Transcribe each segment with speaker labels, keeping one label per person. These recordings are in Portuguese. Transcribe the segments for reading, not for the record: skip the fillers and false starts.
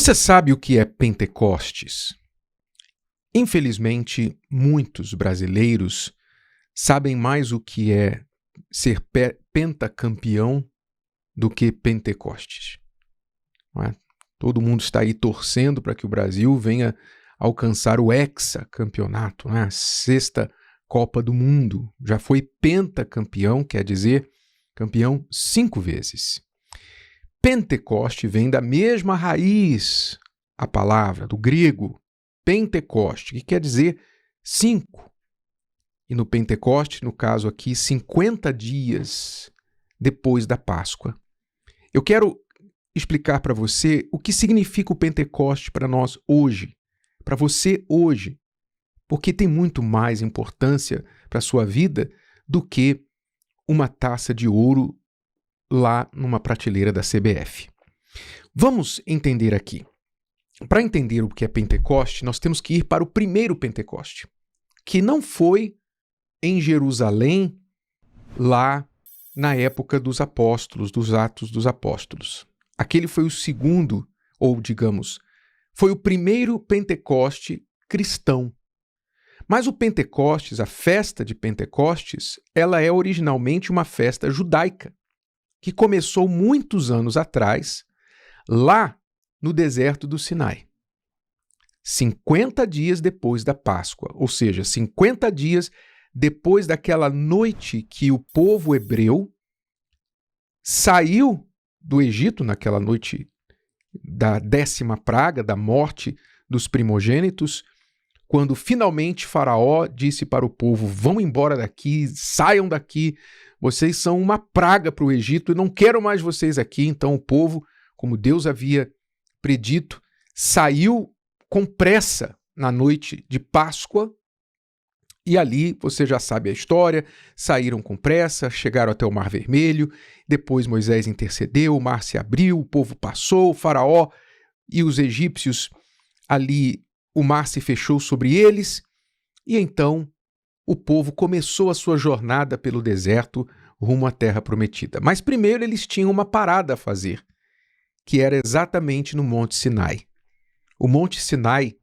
Speaker 1: Você sabe o que é Pentecostes? Infelizmente, muitos brasileiros sabem mais o que é ser pentacampeão do que Pentecostes. Não é? Todo mundo está aí torcendo para que o Brasil venha alcançar o hexacampeonato, né? A sexta Copa do Mundo. Já foi pentacampeão, quer dizer campeão 5 vezes. Pentecoste vem da mesma raiz, a palavra, do grego, Pentecoste, que quer dizer 5. E no Pentecoste, no caso aqui, 50 dias depois da Páscoa. Eu quero explicar para você o que significa o Pentecoste para nós hoje, para você hoje, porque tem muito mais importância para a sua vida do que uma taça de ouro lá numa prateleira da CBF. Vamos entender aqui. Para entender o que é Pentecoste, nós temos que ir para o primeiro Pentecoste, que não foi em Jerusalém, lá na época dos apóstolos, dos Atos dos Apóstolos. Aquele foi o segundo, ou digamos, foi o primeiro Pentecoste cristão. Mas o Pentecostes, a festa de Pentecostes, ela é originalmente uma festa judaica, que começou muitos anos atrás, lá no deserto do Sinai. 50 dias depois da Páscoa, ou seja, 50 dias depois daquela noite que o povo hebreu saiu do Egito, naquela noite da 10ª praga, da morte dos primogênitos, quando finalmente Faraó disse para o povo: vão embora daqui, saiam daqui, vocês são uma praga para o Egito e não quero mais vocês aqui. Então o povo, como Deus havia predito, saiu com pressa na noite de Páscoa. E ali, você já sabe a história, saíram com pressa, chegaram até o Mar Vermelho, depois Moisés intercedeu, o mar se abriu, o povo passou, o Faraó e os egípcios ali, o mar se fechou sobre eles, e então o povo começou a sua jornada pelo deserto rumo à Terra Prometida. Mas primeiro eles tinham uma parada a fazer, que era exatamente no Monte Sinai. O Monte Sinai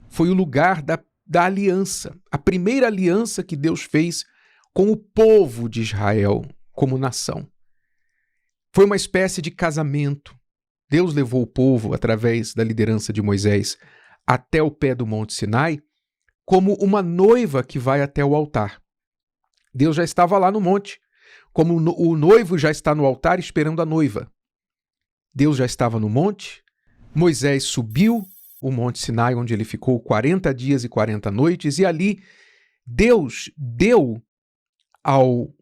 Speaker 1: foi o lugar da aliança, a primeira aliança que Deus fez com o povo de Israel como nação. Foi uma espécie de casamento. Deus levou o povo, através da liderança de Moisés, até o pé do Monte Sinai, como uma noiva que vai até o altar. Deus já estava lá no monte, como o noivo já está no altar esperando a noiva. Deus já estava no monte, Moisés subiu o Monte Sinai, onde ele ficou 40 dias e 40 noites, e ali Deus deu ao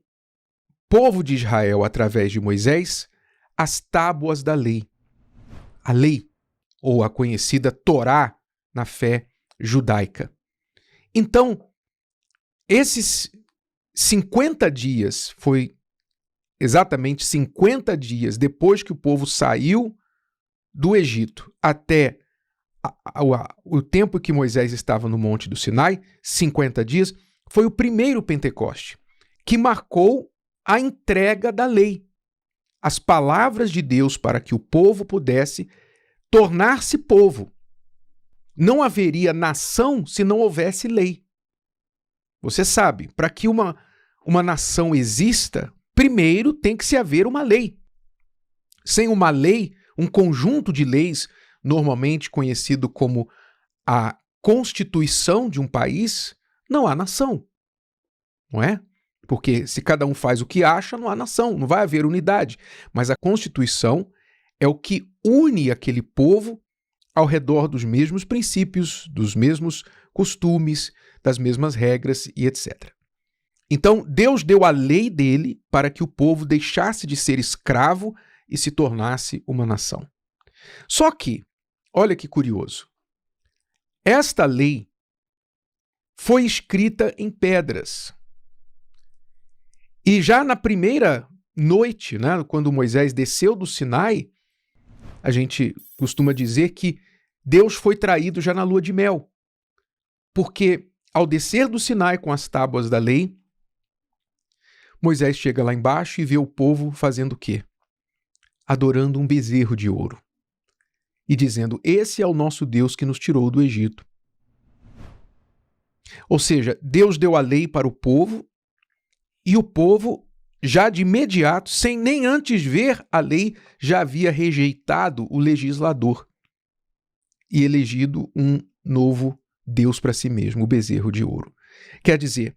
Speaker 1: povo de Israel, através de Moisés, as tábuas da lei. A lei, ou a conhecida Torá na fé judaica. Então, esses 50 dias, foi exatamente 50 dias depois que o povo saiu do Egito até o tempo que Moisés estava no Monte do Sinai, 50 dias, foi o primeiro Pentecoste, que marcou a entrega da lei, as palavras de Deus para que o povo pudesse tornar-se povo. Não haveria nação se não houvesse lei. Você sabe, para que uma nação exista, primeiro tem que se haver uma lei. Sem uma lei, um conjunto de leis, normalmente conhecido como a Constituição de um país, não há nação, não é? Porque se cada um faz o que acha, não há nação, não vai haver unidade. Mas a Constituição é o que une aquele povo ao redor dos mesmos princípios, dos mesmos costumes, das mesmas regras e etc. Então, Deus deu a lei dele para que o povo deixasse de ser escravo e se tornasse uma nação. Só que, olha que curioso, esta lei foi escrita em pedras. E já na primeira noite, né, quando Moisés desceu do Sinai, a gente costuma dizer que Deus foi traído já na lua de mel. Porque ao descer do Sinai com as tábuas da lei, Moisés chega lá embaixo e vê o povo fazendo o quê? Adorando um bezerro de ouro. e dizendo: esse é o nosso Deus que nos tirou do Egito. Ou seja, Deus deu a lei para o povo e o povo, já de imediato, sem nem antes ver a lei, já havia rejeitado o legislador e elegido um novo Deus para si mesmo, o bezerro de ouro. Quer dizer,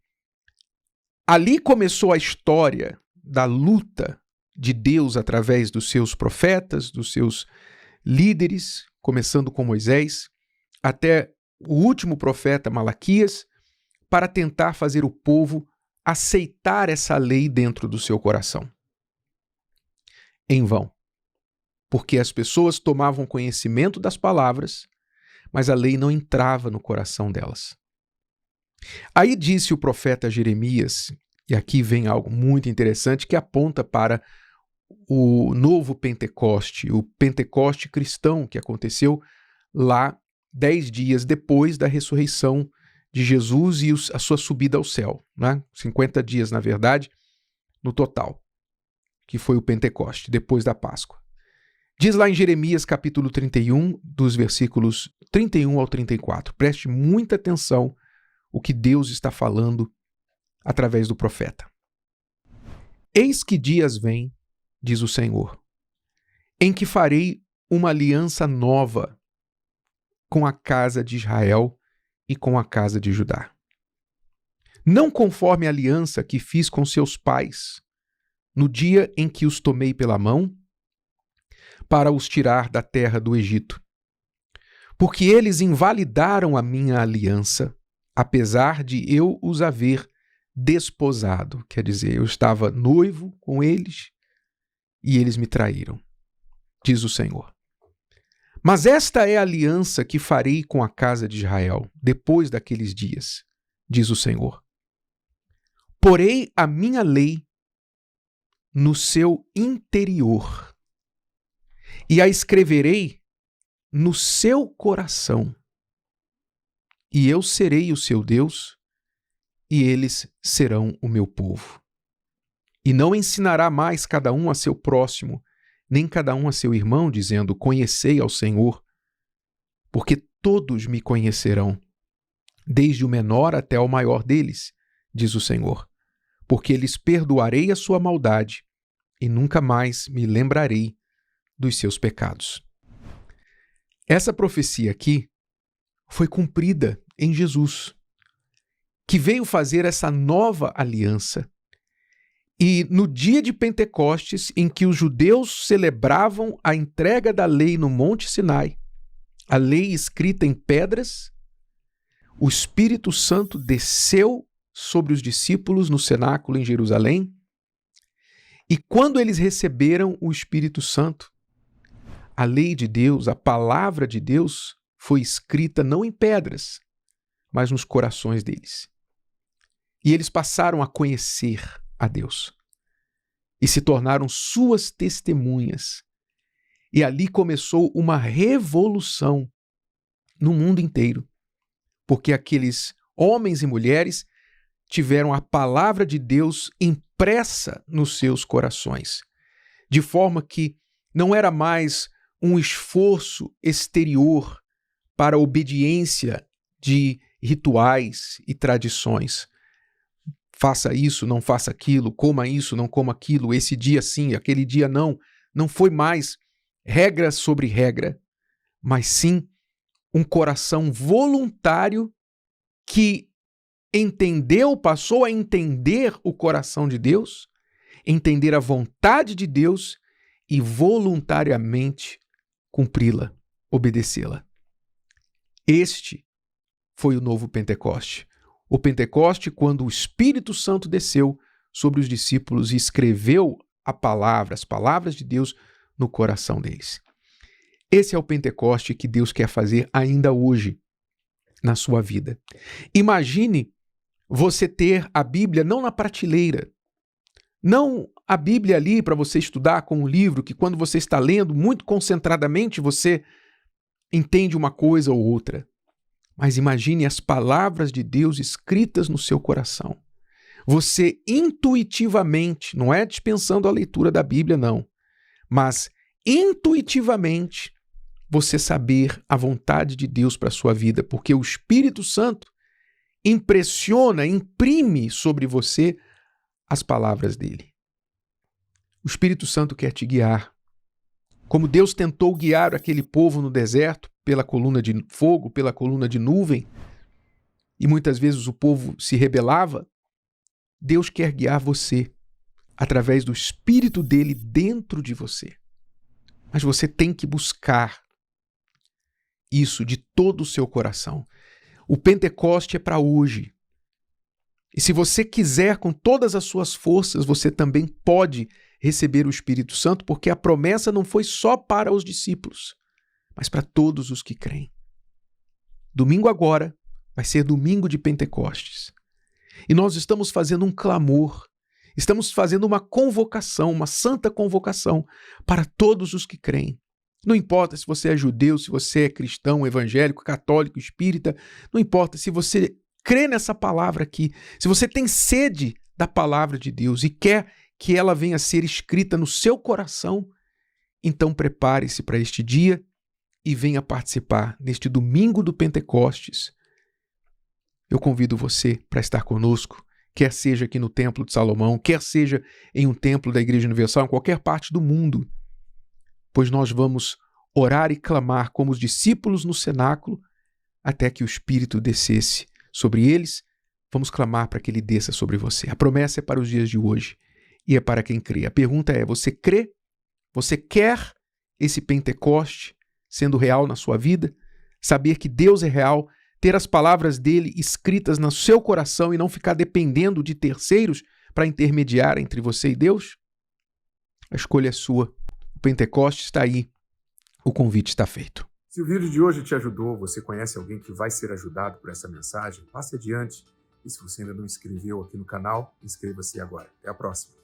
Speaker 1: ali começou a história da luta de Deus através dos seus profetas, dos seus líderes, começando com Moisés, até o último profeta Malaquias, para tentar fazer o povo aceitar essa lei dentro do seu coração. Em vão, porque as pessoas tomavam conhecimento das palavras, mas a lei não entrava no coração delas. Aí disse o profeta Jeremias, e aqui vem algo muito interessante que aponta para o novo Pentecoste, o Pentecoste cristão que aconteceu lá 10 dias depois da ressurreição de Jesus e a sua subida ao céu, né? 50 dias, na verdade, no total, que foi o Pentecoste, depois da Páscoa. Diz lá em Jeremias capítulo 31, dos versículos 31 ao 34. Preste muita atenção o que Deus está falando através do profeta. Eis que dias vêm, diz o Senhor, em que farei uma aliança nova com a casa de Israel e com a casa de Judá. Não conforme a aliança que fiz com seus pais, no dia em que os tomei pela mão, para os tirar da terra do Egito. Porque eles invalidaram a minha aliança, apesar de eu os haver desposado. Quer dizer, eu estava noivo com eles e eles me traíram, diz o Senhor. Mas esta é a aliança que farei com a casa de Israel, depois daqueles dias, diz o Senhor. Porei a minha lei no seu interior e a escreverei no seu coração. E eu serei o seu Deus, e eles serão o meu povo. E não ensinará mais cada um a seu próximo, nem cada um a seu irmão, dizendo: conhecei ao Senhor, porque todos me conhecerão, desde o menor até o maior deles, diz o Senhor, porque lhes perdoarei a sua maldade e nunca mais me lembrarei dos seus pecados. Essa profecia aqui foi cumprida em Jesus, que veio fazer essa nova aliança. E no dia de Pentecostes, em que os judeus celebravam a entrega da lei no Monte Sinai, a lei escrita em pedras, o Espírito Santo desceu sobre os discípulos no cenáculo em Jerusalém, e quando eles receberam o Espírito Santo, a lei de Deus, a palavra de Deus, foi escrita não em pedras, mas nos corações deles. E eles passaram a conhecer a Deus e se tornaram suas testemunhas. E ali começou uma revolução no mundo inteiro, porque aqueles homens e mulheres tiveram a palavra de Deus impressa nos seus corações, de forma que não era mais um esforço exterior para a obediência de rituais e tradições. Faça isso, não faça aquilo, coma isso, não coma aquilo, esse dia sim, aquele dia não. Não foi mais regra sobre regra, mas sim um coração voluntário que passou a entender o coração de Deus, entender a vontade de Deus e voluntariamente cumpri-la, obedecê-la. Este foi o novo Pentecoste. O Pentecoste, quando o Espírito Santo desceu sobre os discípulos e escreveu as palavras de Deus no coração deles. Esse é o Pentecoste que Deus quer fazer ainda hoje na sua vida. Imagine você ter a Bíblia não na prateleira, não a Bíblia ali para você estudar com um livro que quando você está lendo muito concentradamente você entende uma coisa ou outra. Mas imagine as palavras de Deus escritas no seu coração. Você intuitivamente, não é dispensando a leitura da Bíblia não, mas intuitivamente você saber a vontade de Deus para a sua vida, porque o Espírito Santo impressiona, imprime sobre você as palavras dele. O Espírito Santo quer te guiar. Como Deus tentou guiar aquele povo no deserto pela coluna de fogo, pela coluna de nuvem, e muitas vezes o povo se rebelava, Deus quer guiar você através do Espírito dele dentro de você. Mas você tem que buscar isso de todo o seu coração. O Pentecoste é para hoje. E se você quiser com todas as suas forças, você também pode receber o Espírito Santo, porque a promessa não foi só para os discípulos, mas para todos os que creem. Domingo agora vai ser domingo de Pentecostes. E nós estamos fazendo um clamor, estamos fazendo uma convocação, uma santa convocação para todos os que creem. Não importa se você é judeu, se você é cristão, evangélico, católico, espírita, não importa se você crê nessa palavra aqui, se você tem sede da palavra de Deus e quer que ela venha a ser escrita no seu coração, então prepare-se para este dia e venha participar neste domingo do Pentecostes. Eu convido você para estar conosco, quer seja aqui no Templo de Salomão, quer seja em um templo da Igreja Universal, em qualquer parte do mundo, pois nós vamos orar e clamar como os discípulos no cenáculo até que o Espírito descesse sobre eles. Vamos clamar para que ele desça sobre você. A promessa é para os dias de hoje e é para quem crê. A pergunta é, você crê? Você quer esse Pentecoste sendo real na sua vida? Saber que Deus é real, ter as palavras dele escritas no seu coração e não ficar dependendo de terceiros para intermediar entre você e Deus? A escolha é sua. O Pentecoste está aí. O convite está feito.
Speaker 2: Se o vídeo de hoje te ajudou, você conhece alguém que vai ser ajudado por essa mensagem, passe adiante. E se você ainda não inscreveu aqui no canal, inscreva-se agora. Até a próxima.